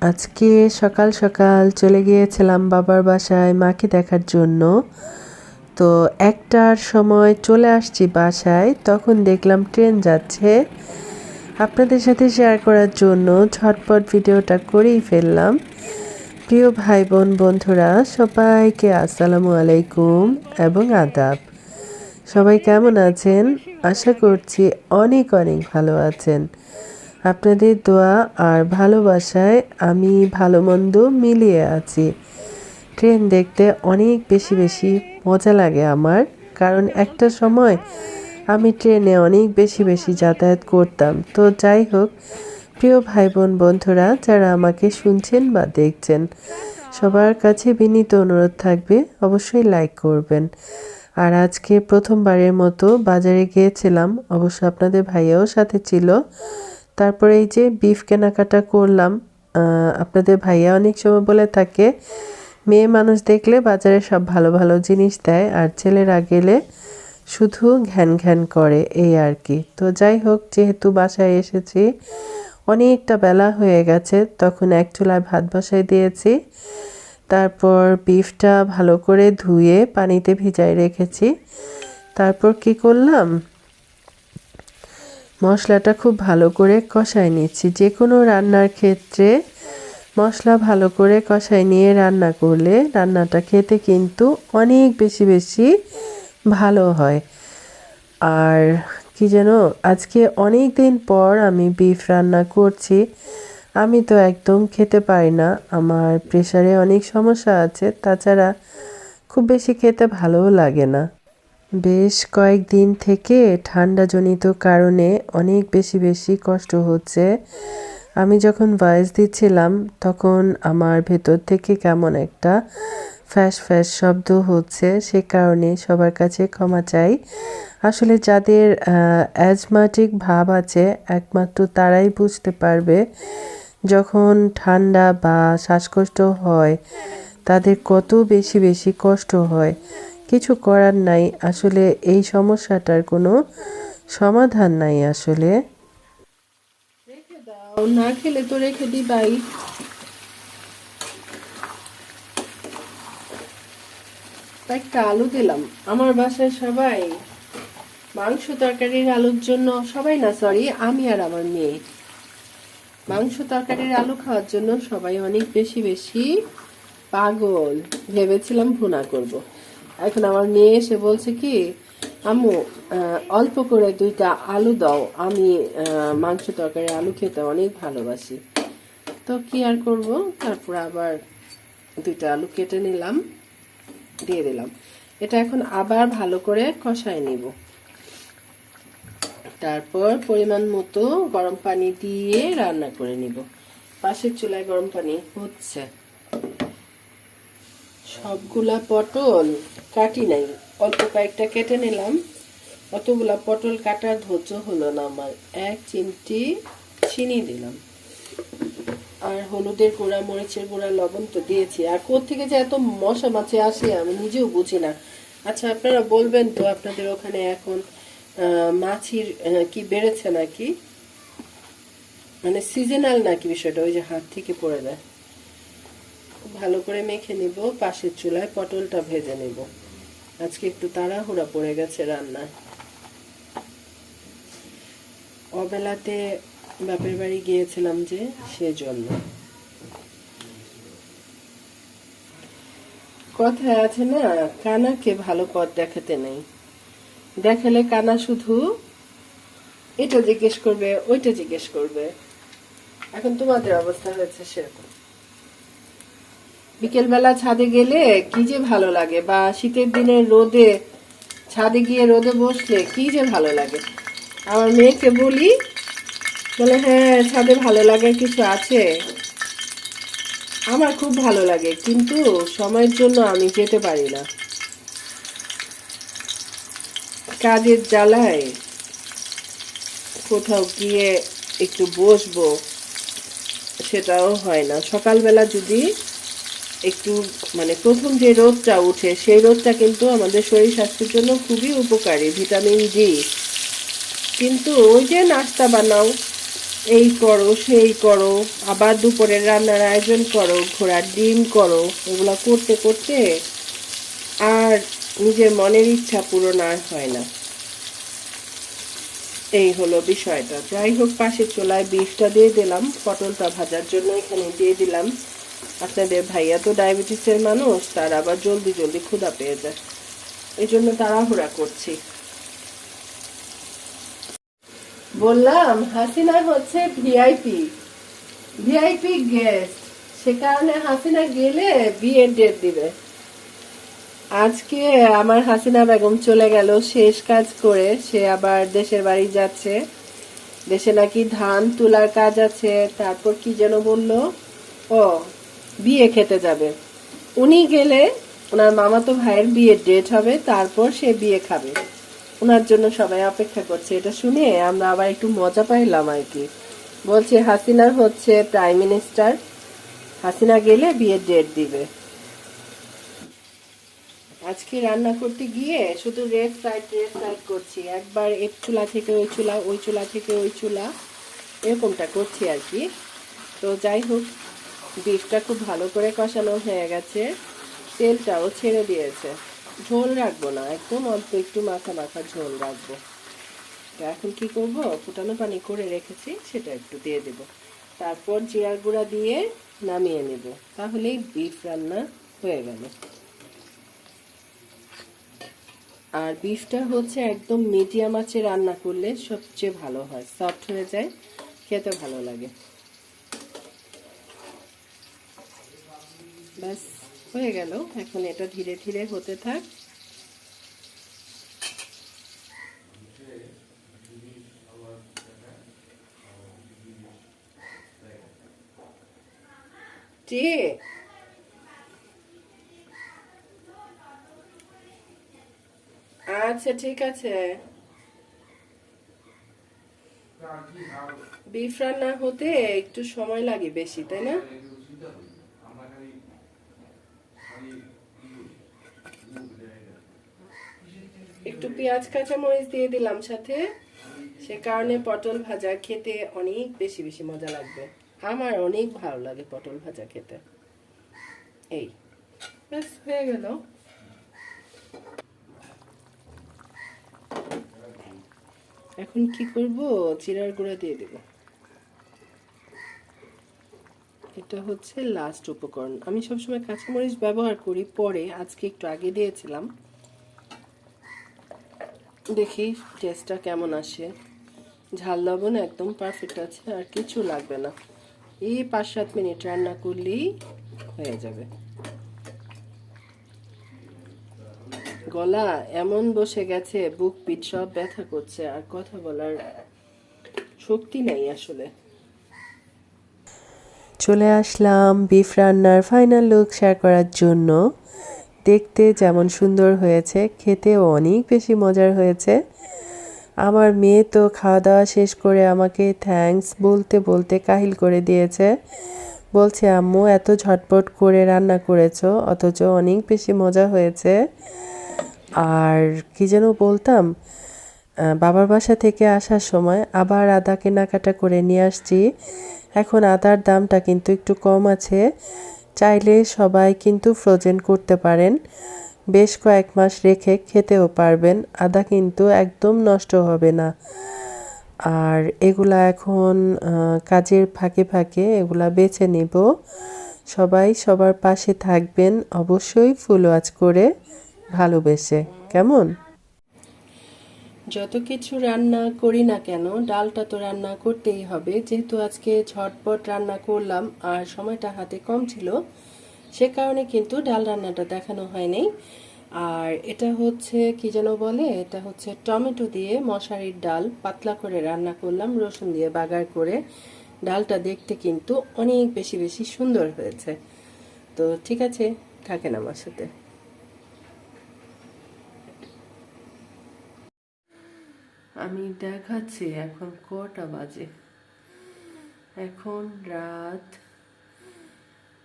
আজকে সকাল সকাল চলে গিয়েছিলাম বাবার বাসায় মাকে দেখার জন্য। তো 1টার সময় চলে আসছি বাসায়, তখন দেখলাম ট্রেন যাচ্ছে। আপনাদের সাথে শেয়ার করার জন্য ঝটপট ভিডিওটা করেই ফেললাম। প্রিয় ভাই বোন বন্ধুরা সবাইকে আসসালামু আলাইকুম এবং আদাব। সবাই কেমন আছেন? আশা করছি অনেক অনেক ভালো আছেন। আপনাদের দোয়া আর ভালোবাসায় আমি ভালো মন্দ মিলিয়ে আছি। ট্রেন দেখতে অনেক বেশি বেশি মজা লাগে আমার, কারণ একটা সময় আমি ট্রেনে অনেক বেশি বেশি যাতায়াত করতাম। তো যাই হোক, প্রিয় ভাই বোন বন্ধুরা যারা আমাকে শুনছেন বা দেখছেন, সবার কাছে বিনীত অনুরোধ থাকবে অবশ্যই লাইক করবেন। আর আজকে প্রথমবারের মতো বাজারে গিয়েছিলাম, অবশ্য আপনাদের ভাইয়াও সাথে ছিল। তারপরে এই যে বিফ কেনাকাটা করলাম। আপনাদের ভাইয়া অনেক সময় বলে থাকে মেয়ে মানুষ দেখলে বাজারে সব ভালো ভালো জিনিস দেয়, আর ছেলেরা গেলে শুধু ঘ্যান ঘ্যান করে, এই আর কি। তো যাই হোক, যেহেতু বাসায় এসেছি অনেকটা বেলা হয়ে গেছে, তখন এক চুলায় ভাত বসাই দিয়েছি। তারপর বিফটা ভালো করে ধুয়ে পানিতে ভিজাই রেখেছি। তারপর কি করলাম, মশলাটা খুব ভালো করে কষায় নিচ্ছি। যে কোনো রান্নার ক্ষেত্রে মশলা ভালো করে কষায় নিয়ে রান্না করলে রান্নাটা খেতে কিন্তু অনেক বেশি বেশি ভালো হয়। আর কি যেন, আজকে অনেক দিন পর আমি বিফ রান্না করছি। আমি তো একদম খেতে পারি না, আমার প্রেশারে অনেক সমস্যা আছে, তাছাড়া খুব বেশি খেতে ভালোও লাগে না। বেশ কয়েকদিন থেকে ঠান্ডাজনিত কারণে অনেক বেশি বেশি কষ্ট হচ্ছে। আমি যখন ভয়েস দিচ্ছিলাম তখন আমার ভেতর থেকে কেমন একটা ফ্যাস ফ্যাস শব্দ হচ্ছে, সে কারণে সবার কাছে ক্ষমা চাই। আসলে যাদের অ্যাজমাটিক ভাব আছে একমাত্র তারাই বুঝতে পারবে যখন ঠান্ডা বা শ্বাসকষ্ট হয় তাদের কত বেশি বেশি কষ্ট হয়। কিছু করার নাই, আসলে এই সমস্যাটার কোনো সমাধান নাই আসলে। রেখে দাও, না খেলে তো রেখে দিবাই। একটা আলু দিলাম। আমার বাসায় সবাই মাংস তরকারির আলুর জন্য, সবাই না সরি, আমি আর আমার মেয়ে মাংস তরকারির আলু খাওয়ার জন্য সবাই অনেক বেশি বেশি পাগল। ভেবেছিলাম ভুনা করব, এখন আমার মেয়ে এসে বলছে কি, আম্মু অল্প করে 2টা আলু দাও, আমি মাংস তরকারি আলু খেতে অনেক ভালোবাসি। তো কি আর করব, তারপর আবার 2টা আলু কেটে নিলাম, দিয়ে দিলাম। এটা এখন আবার ভালো করে কষায় নিব। তারপর পরিমাণ মতো গরম পানি দিয়ে রান্না করে নিব। পাশের চুলায় গরম পানি হচ্ছে। সবগুলা পটল কাটি নাই, অল্প কয়েকটা কেটে নিলাম। অতগুলা পটল কাটার ধৈর্য হলো না আমার। 1 চিমটি চিনি দিলাম, আর হলুদের গুঁড়া, মরিচের গুঁড়া, লবণ তো দিয়েছি। আর কোত্থেকে যে এত মশা মাছি আসে আমি নিজেও বুঝি না। আচ্ছা, আপনারা বলবেন তো আপনাদের ওখানে এখন মাছির কি বেড়েছে নাকি, মানে সিজনাল নাকি বিষয়টা, ওই যে হাত থেকে পড়ে যায়। ভালো করে মেখে নিব, পাশের চুলায় পটলটা ভেজে নেব। আজকে একটু তাড়াহুড়া পড়ে গেছে রান্নায়। অবেলাতে বাপের বাড়ি গিয়েছিলাম যে, সেজন্য। কথায় আছে না, কানাকে ভালো পথ দেখাতে নেই। দেখালে কানা শুধু এটা জিজ্ঞেস করবে, ওইটা জিজ্ঞেস করবে। এখন তোমাদের অবস্থা হয়েছে সেরকম। বিকেলবেলা ছাদে গেলে কি যে ভালো লাগে, বা শীতের দিনে রোদে ছাদে গিয়ে রোদে বসলে কি যে ভালো লাগে। আমার মেয়েকে বলি, বলে হ্যাঁ ছাদে ভালো লাগার কিছু আছে। আমার খুব ভালো লাগে, কিন্তু সময়ের জন্য আমি যেতে পারি না, কাজের জ্বালায়। কোথাও গিয়ে একটু বসবো সেটাও হয় না। সকালবেলা যদি একটু, মানে প্রথম যে রোদটা উঠে সেই রোদটা কিন্তু আমাদের শরীর স্বাস্থ্যের জন্য খুবই উপকারী, ভিটামিন ডি। কিন্তু ওই যে নাস্তা বানাও, এই করো সেই করো, আবার দুপুরের রান্নার আয়োজন করো, ঘোড়ার ডিম করো, এগুলো করতে করতে আর নিজের মনের ইচ্ছা পূরণ আর হয় না। এই হলো বিষয়টা। যাই হোক, পাশের চুলায় বিফটা দিয়ে দিলাম, পটলটা ভাজার জন্য এখানে দিয়ে দিলাম। আপনাদের ভাইয়া তো ডায়াবেটিসের মানুষ, তার আবার জলদি জলদি ক্ষুধা পেয়ে যায়, এই জন্য তাড়াহুড়া করছি। বললাম হাসিনা হচ্ছে ভিআইপি, ভিআইপি গেস্ট, সে কারণে হাসিনা গেলে বিয়ের ডেট দিবে। আজকে আমার হাসিনা বেগম চলে গেল শেষ কাজ করে, সে আবার দেশের বাড়ি যাচ্ছে। দেশে নাকি ধান তোলার কাজ আছে, তারপর কি যেন বললো, ও বিয়ে খেতে যাবে। উনি গেলে ওনার মামাতো ভাইয়ের বিয়ের ডেট হবে, তারপর সে বিয়ে খাবে। ওনার জন্য সবাই অপেক্ষা করছে। এটা শুনে আমরা আবার একটু মজা পাইলাম আর কি। বলছে হাসিনা হচ্ছে প্রাইম মিনিস্টার, হাসিনা গেলে বিয়ের ডেট দিবে। আজকে রান্না করতে গিয়ে শুধু রেড ফ্রাইড করছি, একবার এক চুলা থেকে ওই চুলা, ওই চুলা থেকে ওই চুলা, এরকমটা করছি আর কি। তো যাই হোক, বিফটা খুব ভালো করে কষানো হয়ে গেছে, তেলটাও ছেড়ে দিয়েছে। ঝোল রাখবো না, একদম অল্প একটু মাখা মাখা ঝোল রাখবো। তো এখন কি করব, ফুটানো পানি করে রেখেছি সেটা একটু দিয়ে দেব, তারপর জিরার গুঁড়া দিয়ে নামিয়ে নেব, তাহলেই বিফ রান্না হয়ে গেল। আর বিফটা হচ্ছে একদম মিডিয়াম আঁচে রান্না করলে সবচেয়ে ভালো হয়, সফট হয়ে যায়, খেতে ভালো লাগে। ব্যাস হয়ে গেল, এখন এটা ধীরে ধীরে হতে থাক। আচ্ছা ঠিক আছে। বিফ রান্না হতে একটু সময় লাগে বেশি, তাই না? একটু পেঁয়াজ কাঁচামরিচ দিয়ে দিলাম সাথে, সে কারণে পটল ভাজা খেতে অনেক বেশি বেশি মজা লাগবে। আমার অনেক ভালো লাগে পটল ভাজা খেতে। এই ব্যাস হয়ে গেল। এখন কি করব, জিরার গুঁড়া দিয়ে দেব। এটা হচ্ছে লাস্ট উপকরণ। আমি সবসময় কাঁচামরিচ ব্যবহার করি পরে, আজকে একটু আগে দিয়েছিলাম, দেখি টেস্টটা কেমন আসে। ঝাল লবণ একদম পারফেক্ট আছে, আর কিছু লাগবে না। এই 5-7 মিনিট রান্না করলেই হয়ে যাবে। গলা এমন বসে গেছে, বুক পিঠ সব ব্যথা করছে, আর কথা বলার শক্তি নেই আসলে। চলে আসলাম বিফ রান্নার ফাইনাল লুক শেয়ার করার জন্য। দেখতে যেমন সুন্দর হয়েছে, খেতেও অনেক বেশি মজার হয়েছে। আমার মেয়ে তো খাওয়া দাওয়া শেষ করে আমাকে থ্যাঙ্কস বলতে বলতে কাহিল করে দিয়েছে। বলছে আম্মু এত ঝটপট করে রান্না করেছো, অথচ অনেক বেশি মজা হয়েছে। আর কি যেন বলতাম, বাবার বাসা থেকে আসার সময় আবার আদা কেনাকাটা করে নিয়ে আসছি। এখন আদার দামটা কিন্তু একটু কম আছে, চাইলে সবাই কিন্তু ফ্রোজেন করতে পারেন, বেশ কয়েক মাস রেখে খেতেও পারবেন। আদা কিন্তু একদম নষ্ট হবে না। আর এগুলা এখন কাজের ফাঁকে ফাঁকে এগুলা বেছে নেব। সবাই সবার পাশে থাকবেন অবশ্যই, ফুল ওয়াচ করে ভালোবেসে। কেমন? যত কিছু রান্না করি না কেন, ডালটা তো রান্না করতেই হবে, যেহেতু আজকে ঝটপট রান্না করলাম আর সময়টা হাতে কম ছিল, সে কারণে কিন্তু ডাল রান্নাটা দেখানো হয়নি। আর এটা হচ্ছে কি যেন বলে, এটা হচ্ছে টমেটো দিয়ে মশারির ডাল পাতলা করে রান্না করলাম, রসুন দিয়ে বাগার করে। ডালটা দেখতে কিন্তু অনেক বেশি বেশি সুন্দর হয়েছে। তো ঠিক আছে, থাকেন আমার সাথে। আমি দেখাচ্ছি এখন কটা বাজে। এখন রাত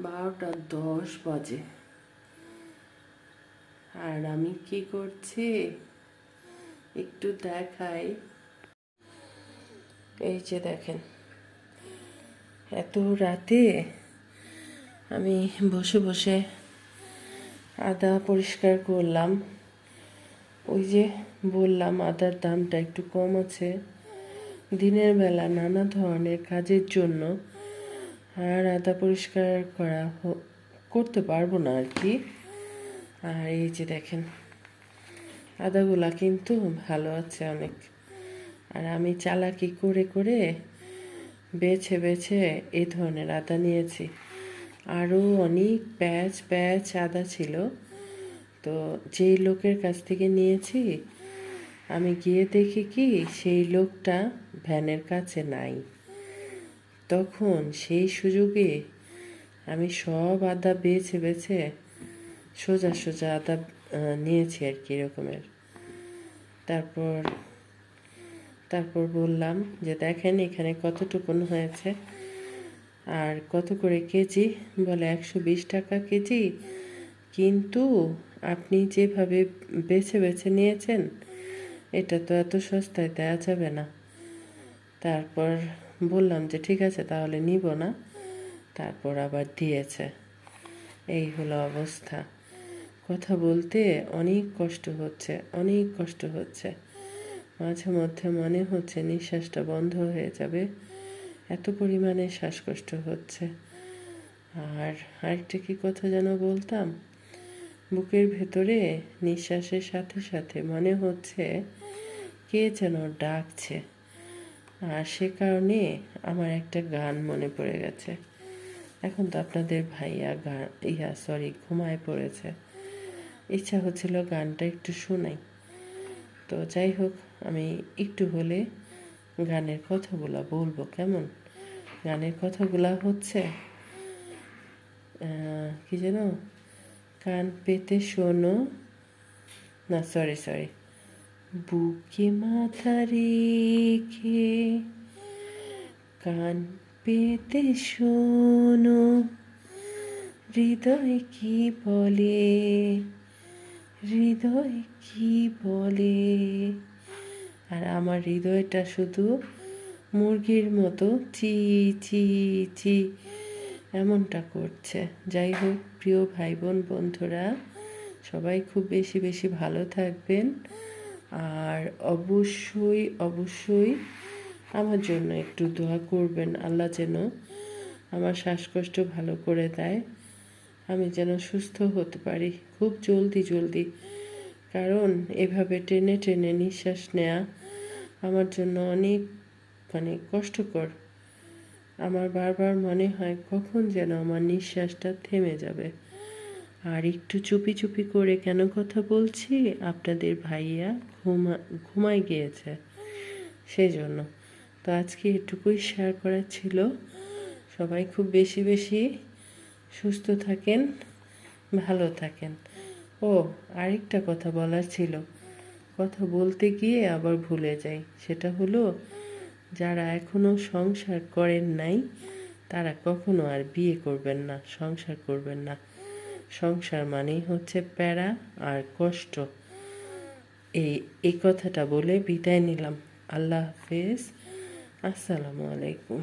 12:10 বাজে। আর আমি কি করছি একটু দেখাই। এই যে দেখেন, এত রাতে আমি বসে বসে আদা পরিষ্কার করলাম। ওই যে বললাম আদার দামটা একটু কম আছে দিনের বেলা নানা ধরনের কাজের জন্য, আর আদা পরিষ্কার করতে পারবো না আর কি। আর এই যে দেখেন আদাগুলা কিন্তু ভালো আছে অনেক। আর আমি চালাকি করে করে বেছে বেছে এই ধরনের আদা নিয়েছি। আরও অনেক প্যাচ প্যাচ আদা ছিল, তো যেই লোকের কাছ থেকে নিয়েছি আমি গিয়ে দেখি কি সেই লোকটা ভ্যানের কাছে নাই। তখন সেই সুযোগে আমি সব আদা বেছে বেছে সোজা সোজা আদা নিয়েছি আর কি এরকমের। তারপর তারপর বললাম যে দেখেন এখানে কতটুকুন হয়েছে আর কত করে কেজি। বলে 120 টাকা কেজি, কিন্তু আপনি যেভাবে বেছে বেছে নিয়েছেন এটা তো এত সস্তায় দেওয়া যাবে না। তারপর বললাম যে ঠিক আছে তাহলে নিব না। তারপর আবার দিয়েছে। এই হলো অবস্থা। কথা বলতে অনেক কষ্ট হচ্ছে, অনেক কষ্ট হচ্ছে। মাঝে মধ্যে মনে হচ্ছে নিঃশ্বাসটা বন্ধ হয়ে যাবে, এত পরিমাণে শ্বাসকষ্ট হচ্ছে। আর আরেকটা কি কথা যেন বলতাম, বুকের ভেতরে নিঃশ্বাসের সাথে সাথে মনে হচ্ছে কে যেন ডাকছে। আর সে কারণে আমার একটা গান মনে পড়ে গেছে। এখন তো আপনাদের ভাইয়া ঘুমায় পড়েছে, ইচ্ছা হচ্ছিল গানটা একটু শোনাই। তো যাই হোক, আমি একটু হলে গানের কথাগুলা বলবো কেমন। গানের কথাগুলা হচ্ছে কি যেন, কান পেতে শোনো, না সরি, বুকে মাথা রেখে কান পেতে শোনো, হৃদয় কি বলে, হৃদয় কি বলে। আর আমার হৃদয়টা শুধু মুরগির মতো চি চি চি এমনটা করছে। যাই হোক, প্রিয় ভাই বোন বন্ধুরা, সবাই খুব বেশি বেশি ভালো থাকবেন। আর অবশ্যই অবশ্যই আমার জন্য একটু দোয়া করবেন, আল্লাহ যেন আমার শ্বাসকষ্ট ভালো করে দেয়, আমি যেন সুস্থ হতে পারি খুব জলদি জলদি। কারণ এভাবে টেনে টেনে নিঃশ্বাস নেওয়া আমার জন্য অনেক কষ্টকর। আমার বারবার মনে হয় কখন যেন আমার নিঃশ্বাসটা থেমে যাবে। আর একটু চুপি চুপি করে কেন কথা বলছি, আপনাদের ভাইয়া ঘুমায় গিয়েছে সেই জন্য। তো আজকে এটুকুই শেয়ার করার ছিল। সবাই খুব বেশি বেশি সুস্থ থাকেন, ভালো থাকেন। ও আরেকটা কথা বলার ছিল, কথা বলতে গিয়ে আবার ভুলে যাই। সেটা হলো, যারা এখনো সংসার করেন নাই তারা কখনো আর বিয়ে করবেন না, সংসার করবেন না। সংসার মানেই হচ্ছে প্যারা আর কষ্ট। এই কথাটা বলে বিদায় নিলাম। আল্লাহ হাফেজ, আসসালামু আলাইকুম।